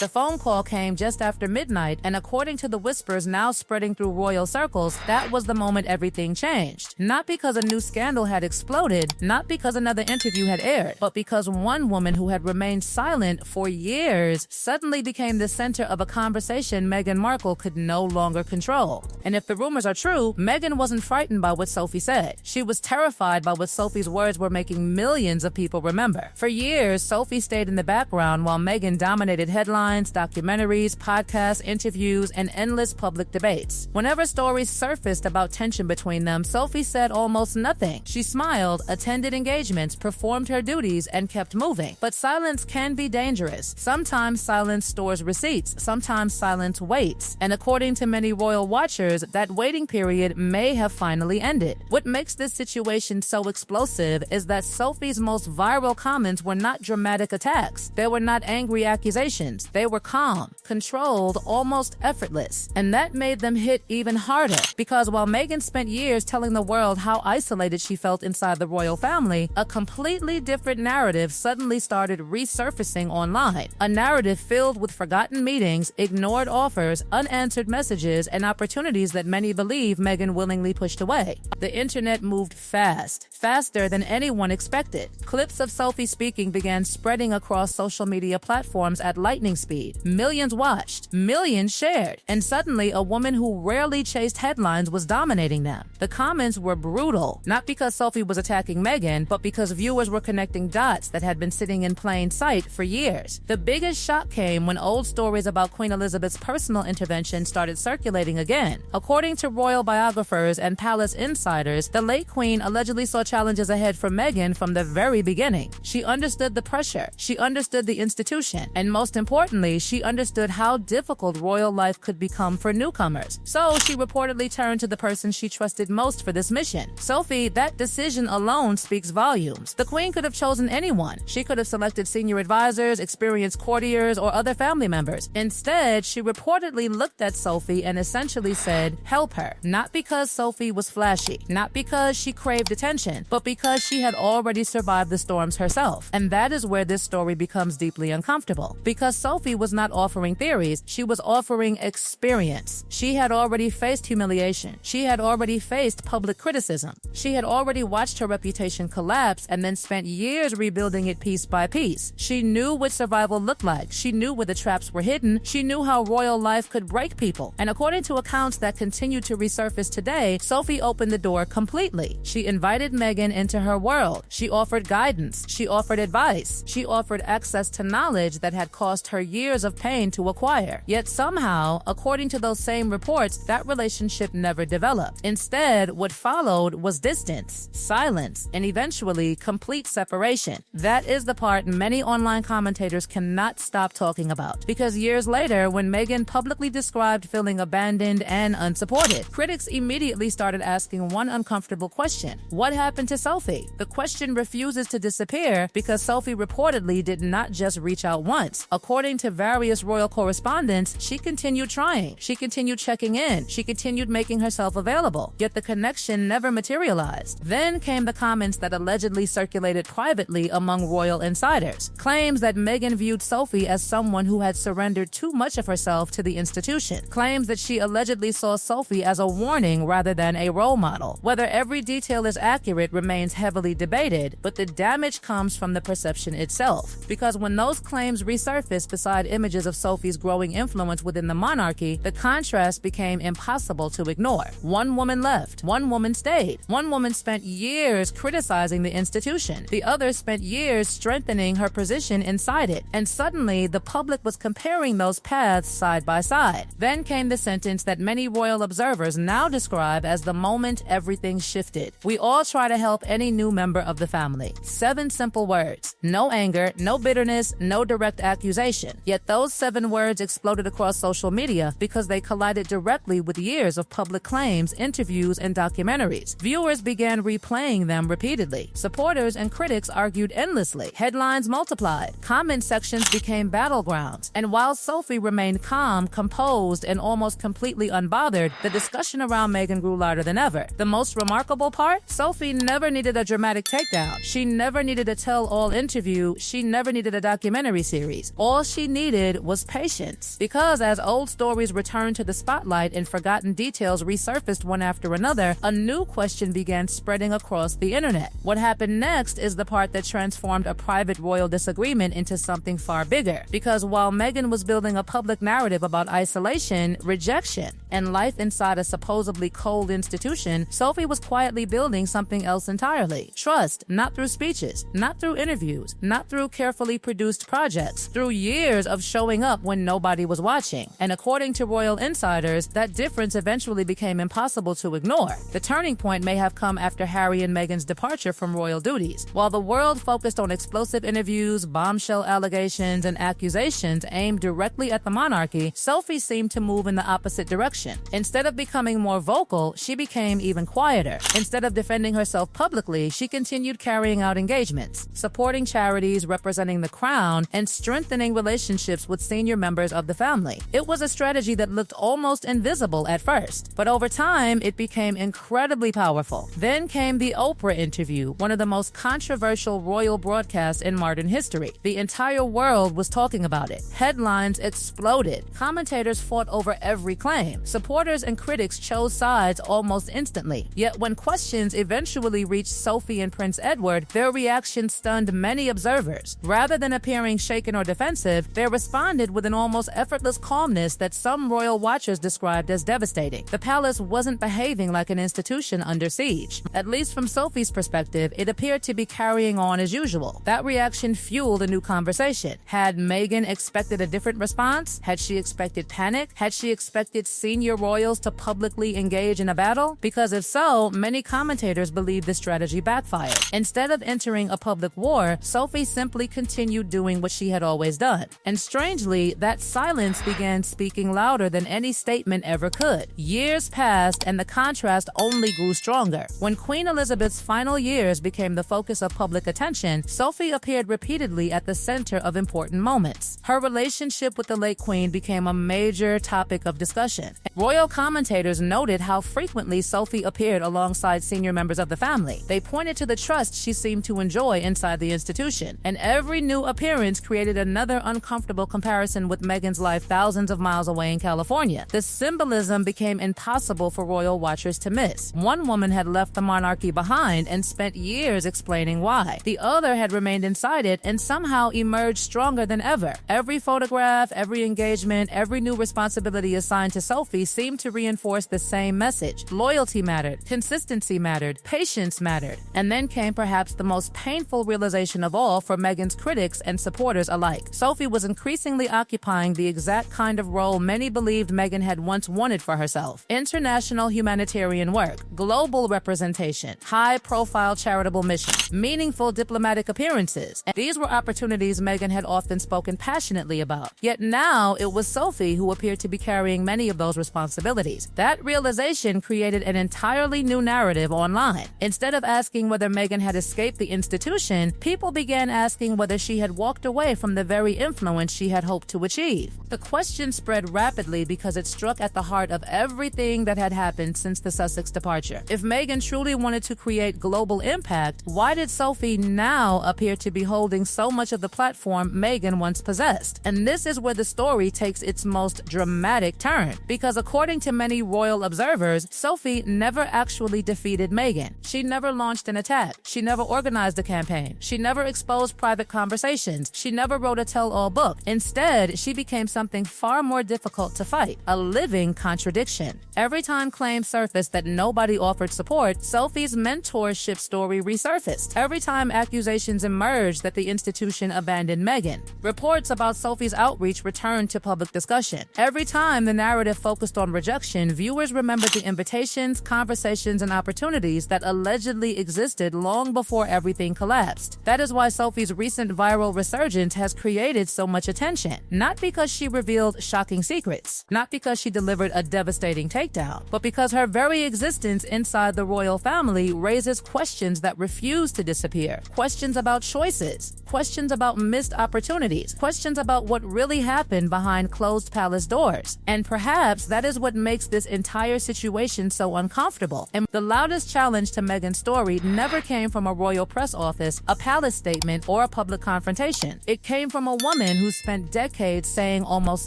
The phone call came just after midnight, and according to the whispers now spreading through royal circles, that was the moment everything changed. Not because a new scandal had exploded, not because another interview had aired, but because one woman who had remained silent for years suddenly became the center of a conversation Meghan Markle could no longer control. And if the rumors are true, Meghan wasn't frightened by what Sophie said. She was terrified by what Sophie's words were making millions of people remember. For years, Sophie stayed in the background while Meghan dominated headlines, documentaries, podcasts, interviews, and endless public debates. Whenever stories surfaced about tension between them, Sophie said almost nothing. She smiled, attended engagements, performed her duties, and kept moving. But silence can be dangerous. Sometimes silence stores receipts, sometimes silence waits. And according to many royal watchers, that waiting period may have finally ended. What makes this situation so explosive is that Sophie's most viral comments were not dramatic attacks. They were not angry accusations. They were calm, controlled, almost effortless. And that made them hit even harder, because while Meghan spent years telling the world how isolated she felt inside the royal family, a completely different narrative suddenly started resurfacing online. A narrative filled with forgotten meetings, ignored offers, unanswered messages, and opportunities that many believe Meghan willingly pushed away. The internet moved fast, faster than anyone expected. Clips of Sophie speaking began spreading across social media platforms at lightning speed. Millions watched, millions shared, and suddenly a woman who rarely chased headlines was dominating them. The comments were brutal, not because Sophie was attacking Meghan, but because viewers were connecting dots that had been sitting in plain sight for years. The biggest shock came when old stories about Queen Elizabeth's personal intervention started circulating again. According to royal biographers and palace insiders, the late queen allegedly saw challenges ahead for Meghan from the very beginning. She understood the pressure, she understood the institution, and most importantly, she understood how difficult royal life could become for newcomers. So she reportedly turned to the person she trusted most for this mission. Sophie, that decision alone speaks volumes. The queen could have chosen anyone. She could have selected senior advisors, experienced courtiers, or other family members. Instead, she reportedly looked at Sophie and essentially said, help her. Not because Sophie was flashy, not because she craved attention, but because she had already survived the storms herself. And that is where this story becomes deeply uncomfortable. Because Sophie was not offering theories, she was offering experience. She had already faced humiliation. She had already faced public criticism. She had already watched her reputation collapse and then spent years rebuilding it piece by piece. She knew what survival looked like. She knew where the traps were hidden. She knew how royal life could break people. And according to accounts that continue to resurface today, Sophie opened the door completely. She invited Meghan into her world. She offered guidance. She offered advice. She offered access to knowledge that had cost her years of pain to acquire. Yet somehow, according to those same reports, that relationship never developed. Instead, what followed was distance, silence, and eventually complete separation. That is the part many online commentators cannot stop talking about. Because years later, when Meghan publicly described feeling abandoned and unsupported, critics immediately started asking one uncomfortable question. What happened to Sophie? The question refuses to disappear because Sophie reportedly did not just reach out once. According to various royal correspondents, she continued trying. She continued checking in. She continued making herself available. Yet the connection never materialized. Then came the comments that allegedly circulated privately among royal insiders. Claims that Meghan viewed Sophie as someone who had surrendered too much of herself to the institution. Claims that she allegedly saw Sophie as a warning rather than a role model. Whether every detail is accurate remains heavily debated, but the damage comes from the perception itself. Because when those claims resurfaced beside images of Sophie's growing influence within the monarchy, the contrast became impossible to ignore. One woman left. One woman stayed. One woman spent years criticizing the institution. The other spent years strengthening her position inside it. And suddenly, the public was comparing those paths side by side. Then came the sentence that many royal observers now describe as the moment everything shifted. We all try to help any new member of the family. 7 simple words. No anger, no bitterness, no direct accusation. Yet those 7 words exploded across social media because they collided directly with years of public claims, interviews, and documentaries. Viewers began replaying them repeatedly. Supporters and critics argued endlessly. Headlines multiplied. Comment sections became battlegrounds. And while Sophie remained calm, composed, and almost completely unbothered, the discussion around Meghan grew louder than ever. The most remarkable part? Sophie never needed a dramatic takedown. She never needed a tell-all interview. She never needed a documentary series. All she needed was patience. Because as old stories returned to the spotlight and forgotten details resurfaced one after another, a new question began spreading across the internet. What happened next is the part that transformed a private royal disagreement into something far bigger. Because while Meghan was building a public narrative about isolation, rejection, and life inside a supposedly cold institution, Sophie was quietly building something else entirely. Trust, not through speeches, not through interviews, not through carefully produced projects, through years of showing up when nobody was watching. And according to royal insiders, that difference eventually became impossible to ignore. The turning point may have come after Harry and Meghan's departure from royal duties. While the world focused on explosive interviews, bombshell allegations, and accusations aimed directly at the monarchy, Sophie seemed to move in the opposite direction. Instead of becoming more vocal, she became even quieter. Instead of defending herself publicly, she continued carrying out engagements, supporting charities, representing the crown, and strengthening relationships with senior members of the family. It was a strategy that looked almost invisible at first, but over time, it became incredibly powerful. Then came the Oprah interview, one of the most controversial royal broadcasts in modern history. The entire world was talking about it. Headlines exploded. Commentators fought over every claim. Supporters and critics chose sides almost instantly. Yet when questions eventually reached Sophie and Prince Edward, their reaction stunned many observers. Rather than appearing shaken or defensive, they responded with an almost effortless calmness that some royal watchers described as devastating. The palace wasn't behaving like an institution under siege. At least from Sophie's perspective, it appeared to be carrying on as usual. That reaction fueled a new conversation. Had Meghan expected a different response? Had she expected panic? Had she expected senior royals to publicly engage in a battle? Because if so, many commentators believe this strategy backfired. Instead of entering a public war, Sophie simply continued doing what she had always done. And strangely, that silence began speaking louder than any statement ever could. Years passed and the contrast only grew stronger. When Queen Elizabeth's final years became the focus of public attention, Sophie appeared repeatedly at the center of important moments. Her relationship with the late Queen became a major topic of discussion. Royal commentators noted how frequently Sophie appeared alongside senior members of the family. They pointed to the trust she seemed to enjoy inside the institution, and every new appearance created another uncomfortable comparison with Meghan's life thousands of miles away in California. The symbolism became impossible for royal watchers to miss. One woman had left the monarchy behind and spent years explaining why. The other had remained inside it and somehow emerged stronger than ever. Every photograph, every engagement, every new responsibility assigned to Sophie seemed to reinforce the same message. Loyalty mattered, consistency mattered, patience mattered. And then came perhaps the most painful realization of all for Meghan's critics and supporters alike. Sophie was increasingly occupying the exact kind of role many believed Meghan had once wanted for herself. International humanitarian work, global representation, high-profile charitable missions, meaningful diplomatic appearances. And these were opportunities Meghan had often spoken passionately about. Yet now it was Sophie who appeared to be carrying many of those responsibilities. That realization created an entirely new narrative online. Instead of asking whether Meghan had escaped the institution, people began asking whether she had walked away from the very influence she had hoped to achieve. The question spread rapidly because it struck at the heart of everything that had happened since the Sussex departure. If Meghan truly wanted to create global impact, why did Sophie now appear to be holding so much of the platform Meghan once possessed? And this is where the story takes its most dramatic turn. Because according to many royal observers, Sophie never actually defeated Meghan. She never launched an attack. She never organized a campaign. She never exposed private conversations. She never wrote a tell-all book. Instead, she became something far more difficult to fight, a living contradiction. Every time claims surfaced that nobody offered support, Sophie's mentorship story resurfaced. Every time accusations emerged that the institution abandoned Meghan, reports about Sophie's outreach returned to public discussion. Every time the narrative focused on rejection, viewers remembered the invitations, conversations, and opportunities that allegedly existed long before everything collapsed. That is why Sophie's recent viral resurgence has created so much attention. Not because she revealed shocking secrets, not because she delivered a devastating takedown, but because her very existence inside the royal family raises questions that refuse to disappear. Questions about choices, questions about missed opportunities, questions about what really happened behind closed palace doors. And perhaps that is what makes this entire situation so uncomfortable. And the loudest challenge to Meghan's story never came from a royal press office, a palace statement, or a public confrontation. It came from a woman woman who spent decades saying almost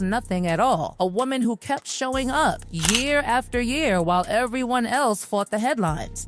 nothing at all. A woman who kept showing up year after year while everyone else fought the headlines.